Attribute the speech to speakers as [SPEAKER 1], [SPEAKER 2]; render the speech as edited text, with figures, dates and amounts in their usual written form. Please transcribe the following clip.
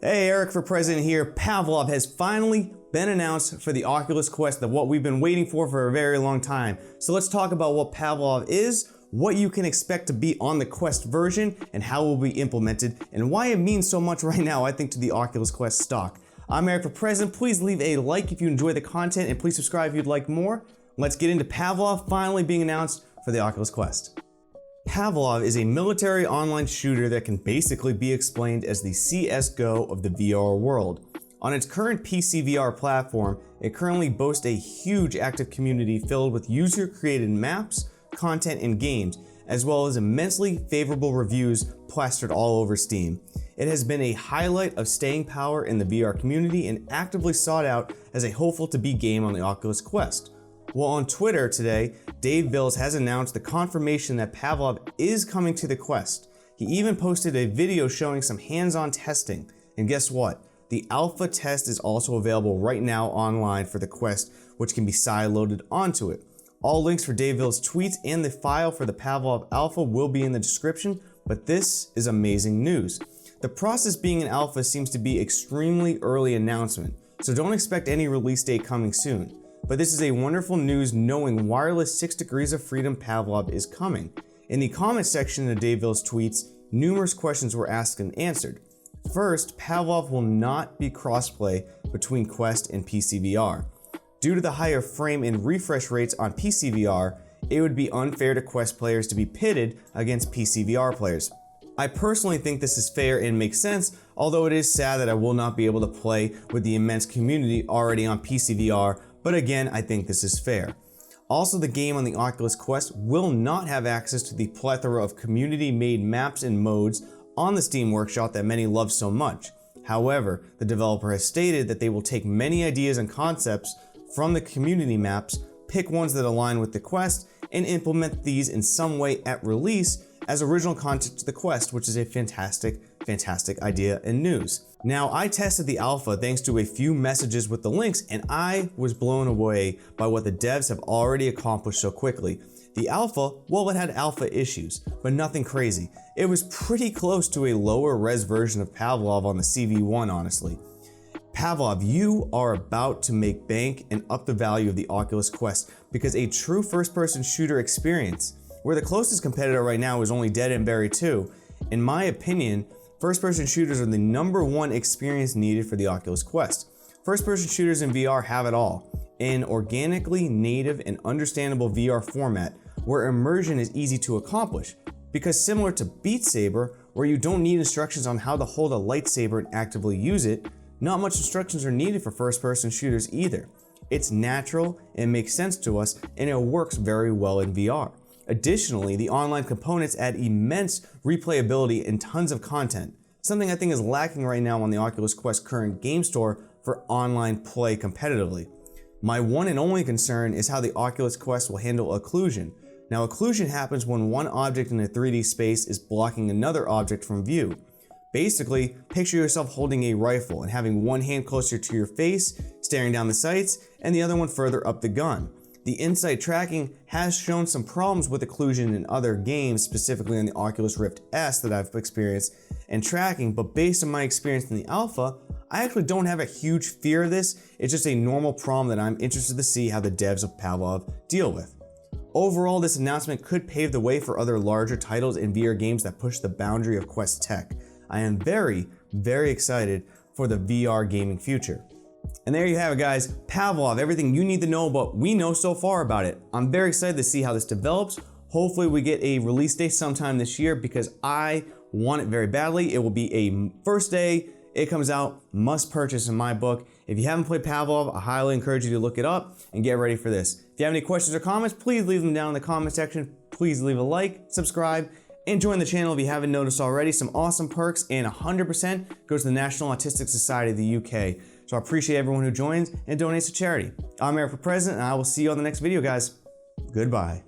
[SPEAKER 1] Hey, Eric for President here. Pavlov has finally been announced for the Oculus Quest, what we've been waiting for a very long time. So let's talk about what Pavlov is, what you can expect to be on the Quest version, and how it will be implemented, and why it means so much right now, I think, to the Oculus Quest stock. I'm Eric for President. Please leave a like if you enjoy the content, and please subscribe if you'd like more. Let's get into Pavlov finally being announced for the Oculus Quest. Pavlov is a military online shooter that can basically be explained as the CSGO of the VR world. On its current PC VR platform, it currently boasts a huge active community filled with user-created maps, content, and games, as well as immensely favorable reviews plastered all over Steam. It has been a highlight of staying power in the VR community and actively sought out as a hopeful-to-be game on the Oculus Quest. Well, on Twitter today, Dave Bills has announced the confirmation that Pavlov is coming to the Quest. He even posted a video showing some hands-on testing. And guess what? The alpha test is also available right now online for the Quest, which can be sideloaded onto it. All links for Dave Bills' tweets and the file for the Pavlov alpha will be in the description, but this is amazing news. The process being an alpha seems to be extremely early announcement, so don't expect any release date coming soon. But this is a wonderful news knowing wireless 6 degrees of freedom Pavlov is coming. In the comment section of Dave Bills' tweets, numerous questions were asked and answered. First, Pavlov will not be crossplay between Quest and PC VR. Due to the higher frame and refresh rates on PC VR, it would be unfair to Quest players to be pitted against PC VR players. I personally think this is fair and makes sense, although it is sad that I will not be able to play with the immense community already on PC VR, but again, I think this is fair. Also, the game on the Oculus Quest will not have access to the plethora of community-made maps and modes on the Steam Workshop that many love so much. However, the developer has stated that they will take many ideas and concepts from the community maps, pick ones that align with the Quest, and implement these in some way at release as original content to the Quest, which is a fantastic idea and news. Now, I tested the alpha thanks to a few messages with the links, and I was blown away by what the devs have already accomplished so quickly. The alpha, well, it had alpha issues, but nothing crazy. It was pretty close to a lower res version of Pavlov on the CV1, honestly. Pavlov, you are about to make bank and up the value of the Oculus Quest because a true first-person shooter experience, where the closest competitor right now is only Dead and Buried 2, in my opinion, first-person shooters are the #1 experience needed for the Oculus Quest. First-person shooters in VR have it all. An organically native and understandable VR format where immersion is easy to accomplish. Because similar to Beat Saber, where you don't need instructions on how to hold a lightsaber and actively use it, not much instructions are needed for first-person shooters either. It's natural, it makes sense to us, and it works very well in VR. Additionally, the online components add immense replayability and tons of content, something I think is lacking right now on the Oculus Quest current game store for online play competitively. My one and only concern is how the Oculus Quest will handle occlusion. Now, occlusion happens when one object in a 3D space is blocking another object from view. Basically, picture yourself holding a rifle and having one hand closer to your face, staring down the sights, and the other one further up the gun. The in-sight tracking has shown some problems with occlusion in other games, specifically on the Oculus Rift S that I've experienced, and tracking, but based on my experience in the alpha, I actually don't have a huge fear of this. It's just a normal problem that I'm interested to see how the devs of Pavlov deal with. Overall, this announcement could pave the way for other larger titles in VR games that push the boundary of Quest tech. I am very excited for the VR gaming future. And there you have it, guys. Pavlov, everything you need to know about we know so far about it. I'm very excited to see how this develops. Hopefully we get a release date sometime this year because I want it very badly. It will be a first day it comes out, must purchase in my book. If you haven't played Pavlov, I highly encourage you to look it up and get ready for this. If you have any questions or comments, please leave them down in the comment section. Please leave a like, subscribe, and join the channel if you haven't noticed already. Some awesome perks, and 100% goes to the National Autistic Society of the UK. So I appreciate everyone who joins and donates to charity. I'm Eric for President, and I will see you on the next video, guys. Goodbye.